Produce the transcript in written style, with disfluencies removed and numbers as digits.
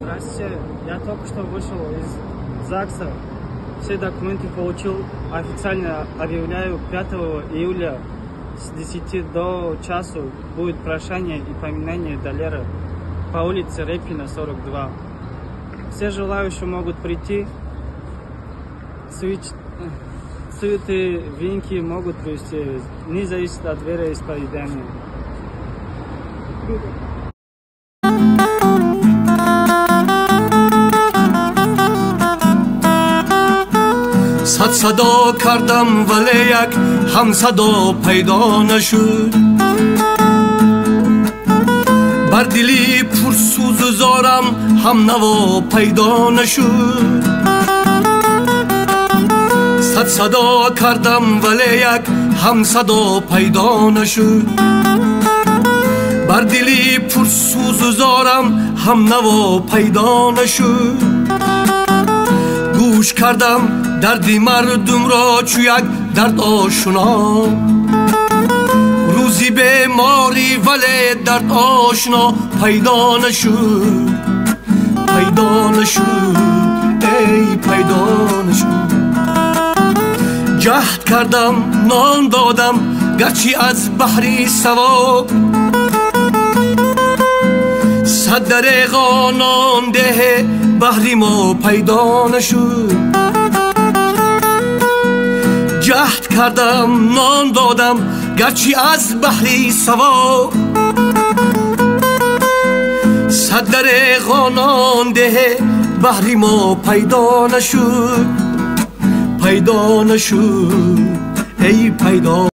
Здравствуйте, я только что вышел из ЗАГСа. Все документы получил. Официально объявляю, 5 июля с 10 до часу будет прошение и поминание Далера по улице Репина, 42. Все желающие могут прийти. Цветы, венки могут привезти. Не зависит от вероисповедания. صد صدا کردم ولی یک هم صدا پیدا نشد بر دلی پرسوز و زارم هم نوا پیدا نشد صد صدا کردم ولی یک هم صدا پیدا نشد بر دلی پرسوز و زارم هم نوا پیدا نشد گوش کردم دردی مردم را چو یک درد آشنا روزی بیماری ولی درد آشنا پیدا نشد پیدا نشد ای پیدا نشد جهد کردم نان دادم گرچه از بحری سوا صد دریغا نان ده بحری ما پیدا نشد جهد کردم نان دادم گرچه از بحری سوا صد دریغا نان ده بحری ما پیدا نشد پیدا نشد ای پیدا